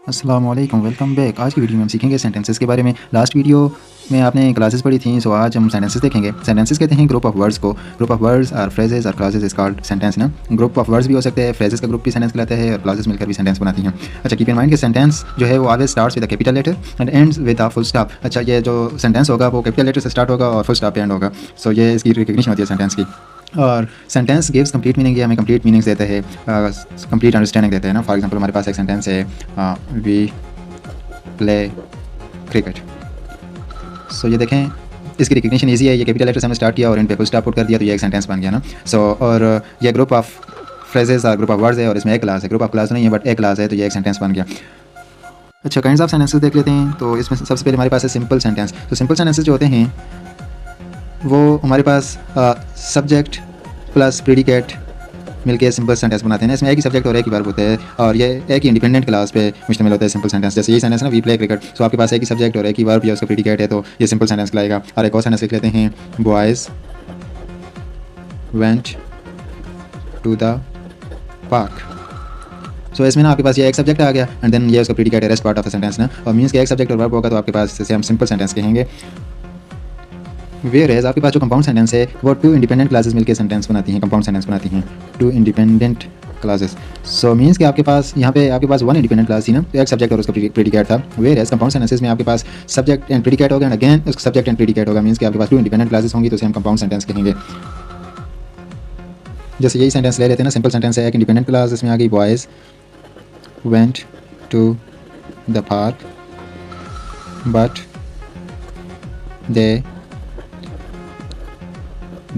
अस्सलाम वालेकुम, welcome back. आज की वीडियो में हम सीखेंगे सेंटेंसेस के बारे में। लास्ट वीडियो में आपने क्लासेस पढ़ी थी, सो आज हम सेंटेंसेस देखेंगे। सेंटेंसेस कहते हैं ग्रुप ऑफ वर्ड्स को। ग्रुप ऑफ वर्ड्स और फ्रेजेस और क्लासेस इज कॉल्ड सेंटेंस ना। ग्रुप ऑफ वर्ड्स भी हो सकते हैं, फ्रेजेस का ग्रुप भी सेंटेंस कहलाता है और क्लासेस मिलकर भी सेंटेंस बनाती हैं। अच्छा, कीप इन माइंड कि सेंटेंस जो है वो always starts with a capital letter and ends with a full stop. अच्छा, ये जो सेंटेंस होगा वो कैपिटल लेटर से स्टार्ट होगा और फुल स्टॉप पे एंड होगा। सो ये इसकी रिकग्निशन होती है सेंटेंस की। और सेंटेंस गिव्स कंप्लीट मीनिंग, ये हमें कंप्लीट मीनिंग्स देते हैं, कंप्लीट अंडरस्टैंडिंग देते हैं ना। फॉर एग्जांपल हमारे पास एक सेंटेंस है, वी प्ले क्रिकेट। सो ये देखें, इसकी रिकग्निशन ईजी है। ये कैपिटल लेटर से हमने स्टार्ट किया और इन पे फुल स्टॉप पुट कर दिया, तो ये एक सेंटेंस बन गया ना। सो और ये ग्रुप ऑफ फ्रेजेस और ग्रुप ऑफ वर्ड्स है और इसमें एक क्लास है। ग्रुप ऑफ क्लास नहीं है बट एक क्लास है, तो ये एक सेंटेंस बन गया। अच्छा, काइंड्स ऑफ सेंटेंसेस देख लेते हैं। तो इसमें सबसे पहले हमारे पास है सिंपल सेंटेंस। तो सिंपल सेंटेंसेस जो होते हैं वो हमारे पास सब्जेक्ट प्लस प्रीडिकेट मिलके सिंपल सेंटेंस बनाते हैं। इसमें एक ही सब्जेक्ट और एक ही वर्ब होते हैं और ये एक ही इंडिपेंडेंट क्लास पे मुश्तमिल होता है सिंपल सेंटेंस। जैसे यही सेंटेंस ना, वी प्ले क्रिकेट, तो आपके पास एक ही सब्जेक्ट और एक ही वर्ब या उसका प्रीडिकेट है, तो ये सिंपल सेंटेंस कहलाएगा। और एक और सेंटेंस लिख लेते हैं, boys went to the park. So इसमें ना आपके पास ये एक सब्जेक्ट आ गया एंड देन ये उसका प्रीडिकेट है, rest part of the sentence ना। और मीन्स के एक सब्जेक्ट और वर्ब होगा तो आपके पास जैसे हम सिंपल सेंटेंस कहेंगे। वेयर एज आपके पास जो कंपाउंड सेंटेंस है वो टू इंडिपेंडेंट क्लासेस मिलकर सेंटेंस बनाती हैं, कंपाउंड सेंटेंस बनाती हैं, two independent clauses. So means कि आपके पास यहाँ पे आपके पास वन इंडिपेंडेंट क्लास थी ना, तो एक सब्जेक्ट और उसका प्रीडिकेट था। वेयर एज कंपाउंड सेंटेंसेस में आपके पास सब्जेक्ट एंड प्रीडिकेट होगा एंड अगेन उसका सब्जेक्ट एंड प्रीडिकेट होगा। मीन्स कि आपके पास टू इंडिपेंडेंट क्लासेस होंगी, तो उसे हम कंपाउंड सेंटेंस कहेंगे। जैसे यही सेंटेंस ले लेते हैं ना, सिंपल सेंटेंस है, एक इंडिपेंडेंट क्लास इसमें आ गई, boys went to the park but they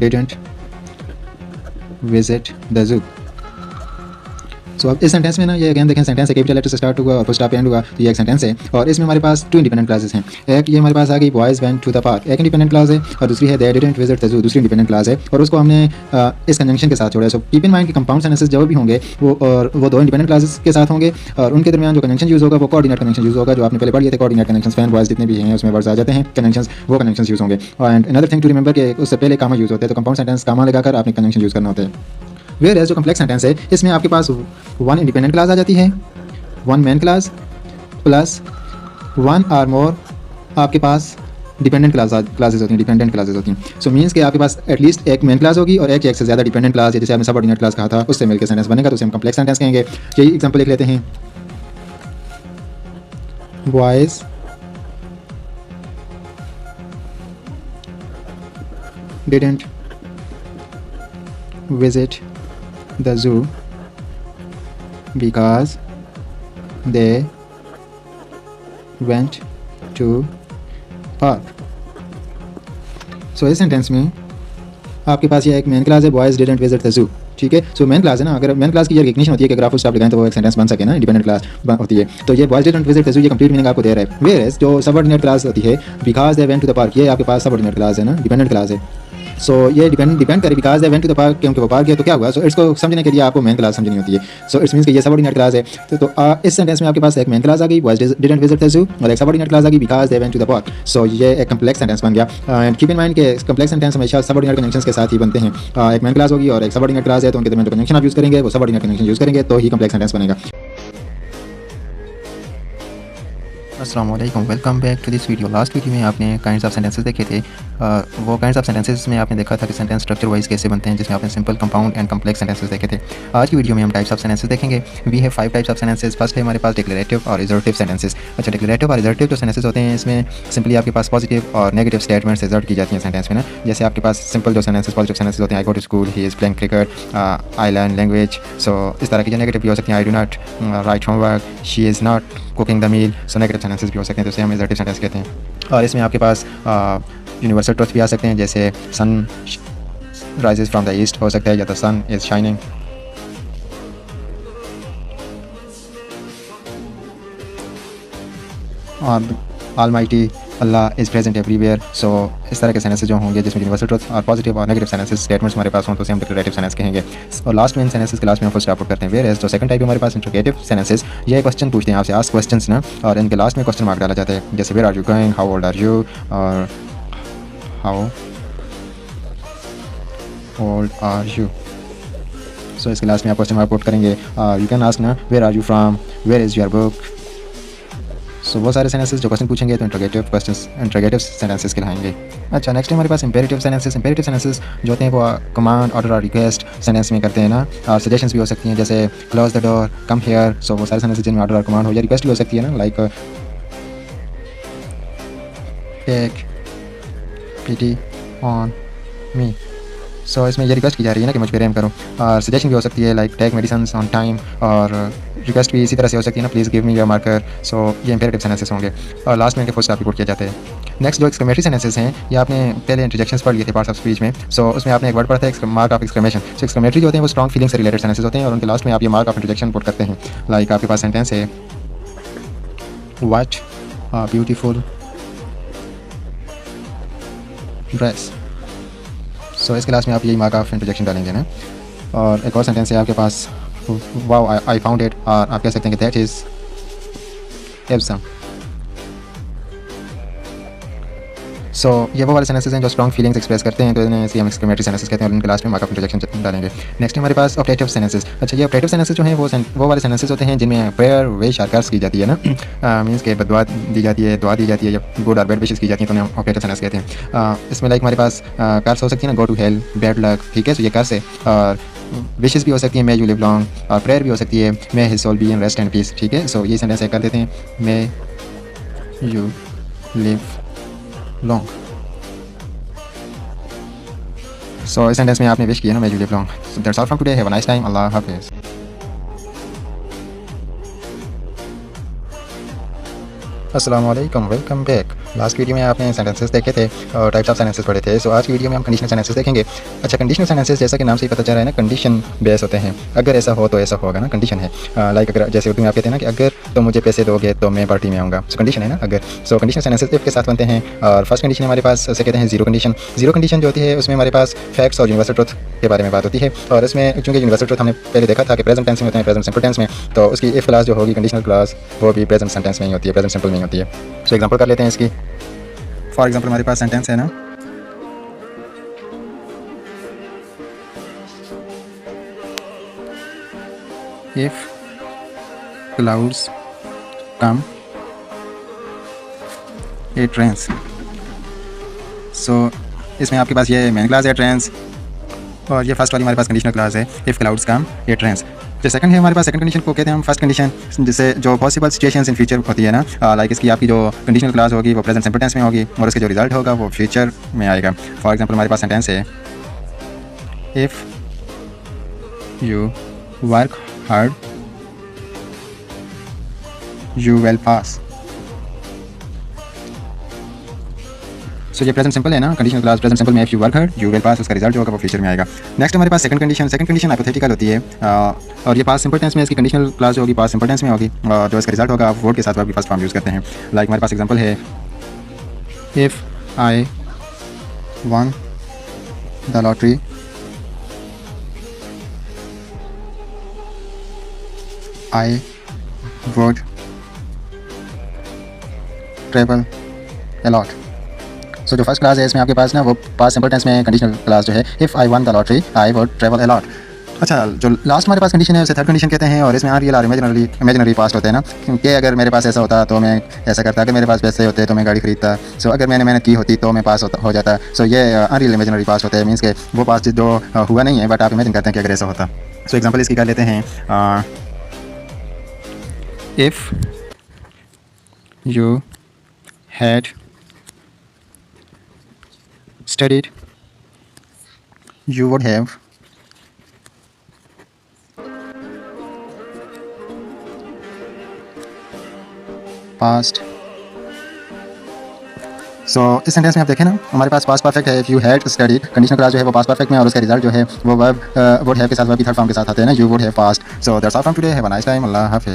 didn't visit the zoo। So अब इस सेंटेंस में ना, ये अगेन देखें, सेंटेंस है कैपिटल लेटर से स्टार्ट हुआ और फुल स्टॉप एंड हुआ, तो ये एक सेंटेंस है। और इसमें हमारे पास टू इंडिपेंडेंट क्लासेस हैं। एक ये हमारे पास आ गई, boys went to the park, एक इंडिपेंडेंट क्लास है, और दूसरी है they didn't visit the zoo, दूसरी इंडिपेंडेंट क्लास है। और उसको हमने इस कंजंक्शन के साथ छोड़ा है। सो कीप इन माइंड कि कंपाउंड सेंटेंसेस जो भी होंगे वो दो इंडिपेंडेंट क्लासेस के साथ होंगे और उनके दरमियान जो कंजंक्शन यूज़ होगा वो कोऑर्डिनेट कंजंक्शन यूज़ होगा, जो आपने पहले पढ़ लिए थे। कोऑर्डिनेट कंजंक्शंस फैन बॉयज़ जितने भी हैं उसमें वर्ड्स आ जाते हैं, कंजंक्शंस वो कंजंक्शंस यूज़ होंगे। And another thing to remember कि उससे पहले कामा यूज़ होते हैं, तो कंपाउंड सेंटेंस कामा लगाकर आपने कंजंक्शन यूज़ करना होता है। वेयर एज जो कम्प्लेक्स सेंटेंस है इसमें आपके पास वन इंडिपेंडेंट क्लास आ जाती है, one main class plus one और मोर आपके पास डिपेंडेंट क्लासेस होती हैं, डिपेंडेंट क्लासेस होती हैं। सो मीन्स कि आपके पास एटलीस्ट एक मेन क्लास होगी और एक से ज़्यादा डिपेंडेंट क्लास है, जैसे आपने सबऑर्डिनेट क्लास कहा था, उससे मिलकर सेंटेंस बनेगा, तो उसे हम कम्प्लेक्स सेंटेंस कहेंगे। यही एग्जांपल लिख लेते हैं, boys didn't visit the zoo because they went to park. So इस सेंटेंस में आपके पास ये एक मेन क्लास है, boys didn't visit the zoo, ठीक है। सो मेन क्लास है ना, अगर मेन क्लास की ये रिकग्निशन होती है कि अगर आप फुल स्टॉप लगाएं तो वो एक सेंटेंस बन सके ना, इंडिपेंडेंट क्लास होती है। तो ये boys didn't visit the zoo ये कंप्लीट मीनिंग आपको दे रहा है। वेयर एज जो सबऑर्डिनेट क्लास होती है, because they went to the park, ये आपके पास सबऑर्डिनेट क्लास है ना, डिपेंडेंट क्लास है। सो ये डिपेंड करे, because they went to the park, क्योंकि वो पार्क गया तो क्या हुआ। सो इसको समझने के लिए आपको मेन क्लास समझनी होती है। सो इट्स मीन्स कि ये सबऑर्डिनेट क्लास है। तो इस सेंटेंस में आपके पास एक मेन क्लास आ गई, boys didn't visit the zoo, और एक सबऑर्डिनेट क्लास आ गई, because they went to the park. So ये एक कम्प्लेक्स सेंटेंस बन गया। एंड कीप इन माइंड के कम्प्लेक्स सेंटेंस हमेशा सबऑर्डिनेट कंजंक्शंस के साथ ही बनते हैं। एक मेन क्लास होगी और एक सबऑर्डिनेट क्लास है, तो उनके दरमियान जो कंजंक्शन आप यूज़ करेंगे वो सबऑर्डिनेट कंजंक्शन यूज़ करेंगे, तो ही कम्प्लेक्स सेंटेंस बनेगा। अस्सलाम वालेकुम, welcome back to this video. Last video में आपने काइंड्स ऑफ सेंटेंसेस देखे थे। वो काइंड्स ऑफ सेंटेंसेस में आपने देखा था कि सेंटेंस स्ट्रक्चर वाइज कैसे बनते हैं, जिसमें आपने simple, compound and complex sentences देखे थे। आज की वीडियो में हम टाइप्स ऑफ सेंटेंसेस देखेंगे। We have 5 types of sentences. First है हमारे पास डिक्लेरेटिव और रिजर्टिव सेंटेंसेस। अच्छा, डिक्लेरेटिव और रिजर्टिव जो सेंटेंसेस होते हैं इसमें सिंपली आपके पास पॉजिटिव और नेगेटिव स्टेटमेंट्स रिजर्ट की जाती हैं सेंटेंस में ना। जैसे आपके पास सिंपल जो सेंटेंसेस पॉजिटिव सेंटेंसेस होते हैं, I go to school, he is playing cricket, I learn language. So इस तरह की जो नेगेटिव भी हो सकती हैं, I do not write homework, she is not cooking the meal. So negative sentences भी हो सकते हैं, तो उसे हम रिजर्टिव सेंटेंस कहते हैं। और इसमें आपके पास यूनिवर्सल ट्रुथ भी आ सकते हैं, जैसे sun rises from the east हो सकता है, या द सन इज़ शाइनिंग। और almighty Allah is present everywhere. So इस तरह के सेंटेंसेस जो होंगे जिसमें यूनिवर्सल ट्रुथ और पॉजिटिव और नेगेटिव सेंटेंसेस स्टेटमेंट्स हमारे पास हों, तो उसे हम डिक्लेरेटिव सेंटेंस कहेंगे। और लास्ट में इन सेंटेंसेस के लास्ट में हम फुल स्टॉप पुट करते हैं। वेयर एज जो सेकंड टाइप हमारे पास इंट्रोगेटिव सेंटेंसेस, ये क्वेश्चन पूछते हैं आपसे, आस्क क्वेश्चंस ना, और इनके लास्ट में क्वेश्चन मार्क डाला जाता है, जैसे where are you going, how old are you, और how old are you. So इसके लास्ट में आप क्वेश्चन मार्क पुट करेंगे। यू कैन आस्क ना, where are you from, where is your book, so वो सारे सेंटेंसेस जो क्वेश्चन पूछेंगे तो इंट्रोगेटिव सेंटेंसेस कहलाएंगे। अच्छा, नेक्स्ट है हमारे पास इंपेरेटिव सेंटेंसेस। इंपेरेटिव सेंटेंसेस जो होते हैं वो कमांड, ऑर्डर और रिक्वेस्ट सेंटेंस में करते हैं ना, और सजेशंस भी हो सकती हैं, जैसे close the door, come here. So वो सारे सेंटेंसेस जिनमें ऑर्डर और कमांड हो या रिक्वेस्ट भी हो सकती है ना, like take pity on me. So इसमें ये रिक्वेस्ट की जा रही है ना कि मुझ पर रहम करो। और सजेशन भी हो सकती है like take medicine on time, और रिक्वेस्ट भी इसी तरह से हो सकती है ना, please give me your marker. So ये इंपेरेटिव सेंटेंसेस होंगे, और लास्ट में इनके फुल स्टॉप रिपोर्ट किए जाते हैं। नेक्स्ट जो एक्सक्लेमेटरी सेंटेंसेस हैं, ये आपने पहले इंटरजेक्शंस पढ़ लिए थे पार्ट्स ऑफ स्पीच में। सो उसमें आपने एक वर्ड पढ़ा था mark of exclamation. So exclamatory जो होते हैं वो स्ट्रॉन्ग फीलिंग से रिलेटेड सेंटेंसेस होते हैं, और उनके लास्ट में आप ये मार्क ऑफ इंटरजेक्शन पुट करते हैं। लाइक आपके पास सेंटेंस है व्हाट अ ब्यूटीफुल ड्रेस। सो इसके लास्ट में आप यही मार्क ऑफ इंटरजेक्शन डालेंगे ना। और एक और सेंटेंस है आपके पास वाओ आई फाउंड इट, और आप कह सकते हैं कि दैट इज़ एब्सम। सो ये वो वाले सेंटेंसेस हैं जो स्ट्रॉन्ग फीलिंग्स एक्सप्रेस करते हैं, तो इन्हें हम एक्सक्लेमेटरी सेंटेंसेस कहते हैं, और इनके लास्ट में मार्क ऑफ इंटरजेक्शन डालेंगे। नेक्स्ट हमारे पास ऑपरेटिव सेंटेंसेस। अच्छा, ये ऑपरेटिव सेंटेंसेस जो हैं वो वाले सेंटेंसेस होते हैं जिनमें प्रेयर विश और कर्स की जाती है ना, मीन्स के बदुआ दी जाती है, दुआ दी जाती है, या गुड और बैड विशेस की जाती हैं, तो उन्हें ऑपरेटिव सेंटेंस कहते हैं। इसमें लाइक हमारे पास कर्स हो सकती है ना, go to hell, bad luck, ठीक है, तो ये कर्स है। और विशेस भी हो सकती है, मे यू लिव लॉन्ग, और प्रेयर भी हो सकती है, may his soul be in rest and peace, ठीक है। सो ये सेंटेंस कर देते हैं, may you live long. So इस सेंटेंस में आपने विश किया ना, may you live long. So that's all from today, have a nice time, Allah हाफिज़। अस्सलामु अलैकुम, वेलकम बैक। लास्ट वीडियो में आपने सेंटेंसेस देखे थे और टाइप्स ऑफ सेंटेंसेस पढ़े थे। सो आज की वीडियो में हम कंडीशनल सेंटेंसेस देखेंगे। अच्छा, कंडीशनल सेंटेंसेस जैसा कि नाम से ही पता चल रहा है ना, कंडीशन बेस होते हैं। अगर ऐसा हो तो ऐसा होगा ना, कंडीशन है। लाइक अगर जैसे उर्दू में आप कहते हैं ना कि अगर तो मुझे पैसे दोगे तो मैं पार्टी में आऊँगा, सो कंडीशन है ना अगर। सो कंडीशनल सेंटेंसेस इफ के साथ बनते हैं। और फर्स्ट कंडीशन हमारे पास उसे कहते हैं जीरो कंडीशन। जीरो कंडीशन जो होती है उसमें हमारे पास फैक्ट्स और यूनिवर्सल ट्रुथ के बारे में बात होती है। और इसमें चूँकि यूनिवर्सल ट्रुथ हमने पहले देखा था कि प्रेजेंट टेंस में होते हैं, प्रेजेंट सिंपल टेंस में, तो उसकी इफ क्लास जो होगी कंडीशनल क्लास वो भी प्रेजेंट सेंटेंस में ही होती है, प्रेजेंट सिंपल में ही होती है। सो एग्जांपल कर लेते हैं इसकी। फॉर एग्जांपल हमारे पास सेंटेंस है ना, if clouds come it rains. So इसमें आपके पास ये मेन क्लास है ट्रेंस, और ये फर्स्ट वाली हमारे पास कंडीशनल क्लास है, if clouds come it rains. जो सेकंड है हमारे पास, सेकंड कंडीशन को कहते हैं हम फर्स्ट कंडीशन, जिससे जो पॉसिबल सिचुएशंस इन फ्यूचर होती है ना, लाइक इसकी आपकी जो कंडीशनल क्लास होगी वो प्रेजेंट सिंपल टेंस में होगी, और उसके जो रिजल्ट होगा वो फ्यूचर में आएगा। फॉर एग्जांपल हमारे पास सेंटेंस है if you work hard you will pass. So ये प्रेजेंट सिंपल है ना, कंडीशनल क्लास प्रेजेंट सिंपल में if you work hard you will pass, उसका रिजल्ट जो होगा वो फ्यूचर में आएगा। नेक्स्ट हमारे पास second condition. Second condition hypothetical होती है, और ये पास सिंपल टेंस में इसकी कंडीशनल क्लास जो होगी पास सिंपल टेंस में होगी, और जो इसका रिजल्ट होगा आप वर्ड के साथ वर्ब की फर्स्ट फॉर्म यूज़ करते हैं। लाइक हमारे पास एग्जांपल है if I won the lottery I would travel a lot. So जो फर्स्ट क्लास है इसमें आपके पास ना वो पास सिंपल टेंस में कंडीशनल क्लास जो है if I won the lottery I would travel a lot. अच्छा, जो लास्ट हमारे पास कंडीशन है उसे थर्ड कंडीशन कहते हैं, और इसमें रियल और इमेजिनरी पास्ट होते हैं ना, क्योंकि अगर मेरे पास ऐसा होता तो मैं ऐसा करता, अगर मेरे पास पैसे होते तो मैं गाड़ी खरीदता। सो अगर मैंने मेहनत की होती तो मैं पास हो जाता। सो ये अनरियल इमेजिनरी पास्ट होते हैं, मीन्स के वो पास्ट जो हुआ नहीं है बट आप इमेजिन करते हैं कि अगर ऐसा होता। सो एग्जाम्पल इसकी कर लेते हैं, if you had studied you would have passed। सो इस सेंटेंस में आप देखें ना, हमारे पास पास्ट परफेक्ट है, if you had studied, conditional class जो है वो पास्ट परफेक्ट में, और उसका रिजल्ट जो है वो वर्ब वुड हैव के साथ वर्ब की थर्ड फॉर्म के साथ आते हैं ना, you would have past. So that's all from today, have a nice time, Allah हाफिज़।